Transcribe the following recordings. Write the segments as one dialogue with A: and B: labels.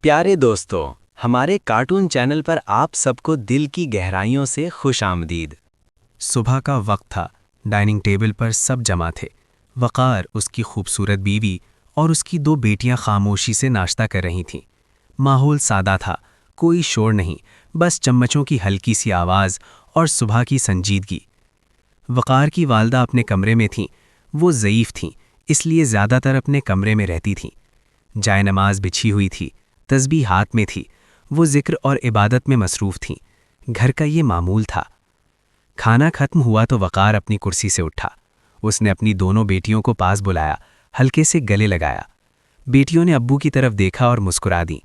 A: प्यारे दोस्तों, हमारे कार्टून चैनल पर आप सबको दिल की गहराइयों से खुशामदीद।
B: सुबह का वक्त था। डाइनिंग टेबल पर सब जमा थे। वक़ार, उसकी खूबसूरत बीवी और उसकी दो बेटियां खामोशी से नाश्ता कर रही थीं। माहौल सादा था, कोई शोर नहीं, बस चम्मचों की हल्की सी आवाज़ और सुबह की संजीदगी। वक़ार की वालदा अपने कमरे में थीं। वो ज़ईफ़ थीं, इसलिए ज़्यादातर अपने कमरे में रहती थीं। जाए नमाज बिछी हुई थी, तस्बीह हाथ में थी। वो ज़िक्र और इबादत में मसरूफ़ थीं। घर का ये मामूल था। खाना खत्म हुआ तो वक़ार अपनी कुर्सी से उठा। उसने अपनी दोनों बेटियों को पास बुलाया, हल्के से गले लगाया। बेटियों ने अब्बू की तरफ देखा और मुस्कुरा दी।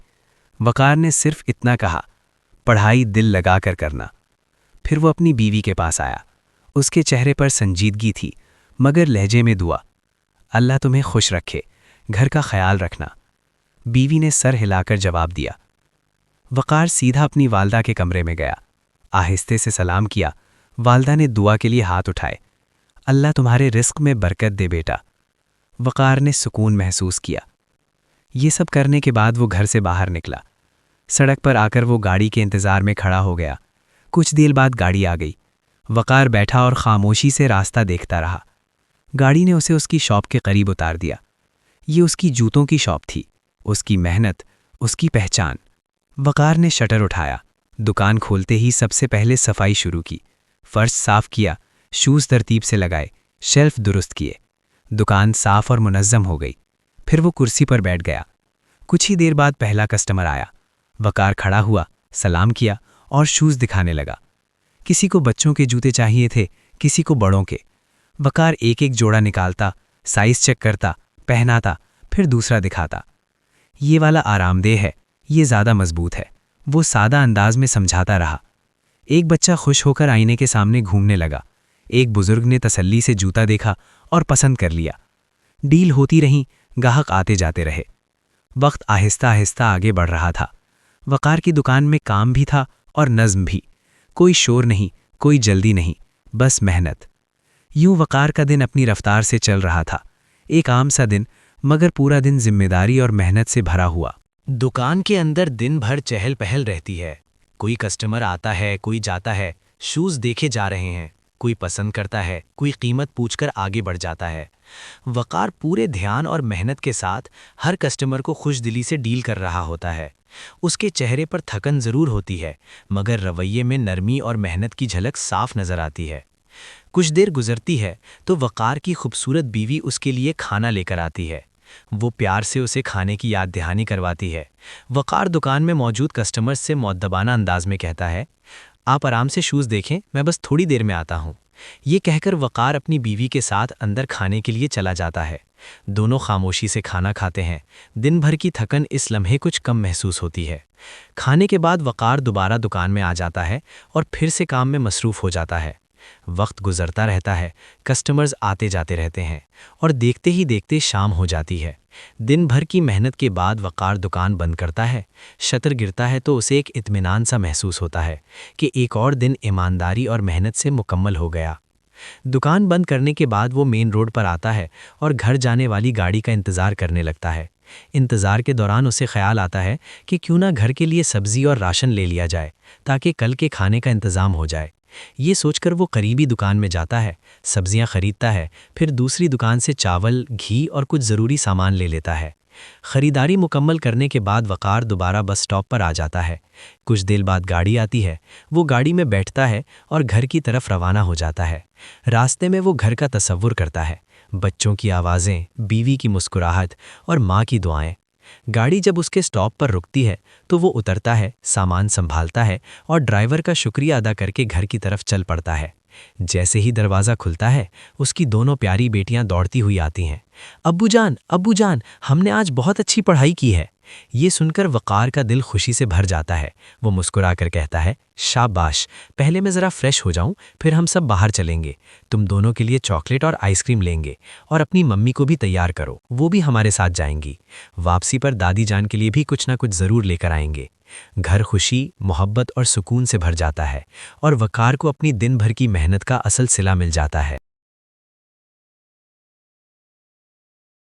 B: वक़ार ने सिर्फ इतना कहा, पढ़ाई दिल लगा कर करना। फिर वो अपनी बीवी के पास आया। उसके चेहरे पर संजीदगी थी, मगर लहजे में दुआ, अल्लाह तुम्हें खुश रखे, घर का ख्याल रखना। बीवी ने सर हिलाकर जवाब दिया। वक़ार सीधा अपनी वालदा के कमरे में गया। आहिस्ते से सलाम किया। वालदा ने दुआ के लिए हाथ उठाए। अल्लाह तुम्हारे रिस्क में बरकत दे बेटा। वक़ार ने सुकून महसूस किया। ये सब करने के बाद वो घर से बाहर निकला। सड़क पर आकर वो गाड़ी के इंतज़ार में खड़ा हो गया। कुछ देर बाद गाड़ी आ गई। वक़ार बैठा और ख़ामोशी से रास्ता देखता रहा। गाड़ी ने उसे उसकी शॉप के करीब उतार दिया। ये उसकी जूतों की शॉप थी, उसकी मेहनत, उसकी पहचान। वक़ार ने शटर उठाया। दुकान खोलते ही सबसे पहले सफाई शुरू की। फ़र्श साफ़ किया, शूज़ तरतीब से लगाए, शेल्फ दुरुस्त किए। दुकान साफ़ और मुनज़्ज़म हो गई। फिर वो कुर्सी पर बैठ गया। कुछ ही देर बाद पहला कस्टमर आया। वक़ार खड़ा हुआ, सलाम किया और शूज़ दिखाने लगा। किसी को बच्चों के जूते चाहिए थे, किसी को बड़ों के। वक़ार एक एक जोड़ा निकालता, साइज़ चेक करता, पहनाता, फिर दूसरा दिखाता। ये वाला आरामदेह है, ये ज़्यादा मजबूत है। वो सादा अंदाज में समझाता रहा। एक बच्चा खुश होकर आईने के सामने घूमने लगा। एक बुजुर्ग ने तसल्ली से जूता देखा और पसंद कर लिया। डील होती रही, गाहक आते जाते रहे। वक्त आहिस्ता आहिस्ता आगे बढ़ रहा था। वक़ार की दुकान में काम भी था और नज़्म भी। कोई शोर नहीं, कोई जल्दी नहीं, बस मेहनत। यूं वक़ार का दिन अपनी रफ्तार से चल रहा था। एक आम सा दिन, मगर पूरा दिन जिम्मेदारी और मेहनत से भरा हुआ।
A: दुकान के अंदर दिन भर चहल पहल रहती है। कोई कस्टमर आता है, कोई जाता है, शूज़ देखे जा रहे हैं, कोई पसंद करता है, कोई कीमत पूछकर आगे बढ़ जाता है। वक़ार पूरे ध्यान और मेहनत के साथ हर कस्टमर को खुशदिली से डील कर रहा होता है। उसके चेहरे पर थकन ज़रूर होती है, मगर रवैये में नरमी और मेहनत की झलक साफ नज़र आती है। कुछ देर गुजरती है तो वक़ार की खूबसूरत बीवी उसके लिए खाना लेकर आती है। वो प्यार से उसे खाने की याद दहानी करवाती है। वक़ार दुकान में मौजूद कस्टमर्स से मुअद्दबाना अंदाज में कहता है, आप आराम से शूज़ देखें, मैं बस थोड़ी देर में आता हूँ। ये कहकर वक़ार अपनी बीवी के साथ अंदर खाने के लिए चला जाता है। दोनों खामोशी से खाना खाते हैं। दिन भर की थकन इस लम्हे कुछ कम महसूस होती है। खाने के बाद वक़ार दोबारा दुकान में आ जाता है और फिर से काम में मसरूफ़ हो जाता है। वक्त गुजरता रहता है, कस्टमर्स आते जाते रहते हैं और देखते ही देखते शाम हो जाती है। दिन भर की मेहनत के बाद वक़ार दुकान बंद करता है। शटर गिरता है तो उसे एक इत्मीनान सा महसूस होता है कि एक और दिन ईमानदारी और मेहनत से मुकम्मल हो गया। दुकान बंद करने के बाद वो मेन रोड पर आता है और घर जाने वाली गाड़ी का इंतज़ार करने लगता है। इंतज़ार के दौरान उसे ख्याल आता है कि क्यों ना घर के लिए सब्ज़ी और राशन ले लिया जाए, ताकि कल के खाने का इंतज़ाम हो जाए। ये सोचकर वो करीबी दुकान में जाता है, सब्जियां खरीदता है, फिर दूसरी दुकान से चावल, घी और कुछ ज़रूरी सामान ले लेता है। ख़रीदारी मुकम्मल करने के बाद वक़ार दोबारा बस स्टॉप पर आ जाता है। कुछ देर बाद गाड़ी आती है। वो गाड़ी में बैठता है और घर की तरफ रवाना हो जाता है। रास्ते में वो घर का तसव्वुर करता है, बच्चों की आवाज़ें, बीवी की मुस्कुराहट और माँ की दुआएं। गाड़ी जब उसके स्टॉप पर रुकती है तो वो उतरता है, सामान संभालता है और ड्राइवर का शुक्रिया अदा करके घर की तरफ चल पड़ता है। जैसे ही दरवाज़ा खुलता है, उसकी दोनों प्यारी बेटियां दौड़ती हुई आती हैं। अब्बू जान, हमने आज बहुत अच्छी पढ़ाई की है। ये सुनकर वक़ार का दिल खुशी से भर जाता है। वो मुस्कुराकर कहता है, शाबाश, पहले मैं ज़रा फ्रेश हो जाऊं, फिर हम सब बाहर चलेंगे। तुम दोनों के लिए चॉकलेट और आइसक्रीम लेंगे और अपनी मम्मी को भी तैयार करो, वो भी हमारे साथ जाएंगी। वापसी पर दादी जान के लिए भी कुछ ना कुछ ज़रूर लेकर आएंगे। घर खुशी, मोहब्बत और सुकून से भर जाता है और वक़ार को अपनी दिन भर की मेहनत का असल सिला मिल जाता है।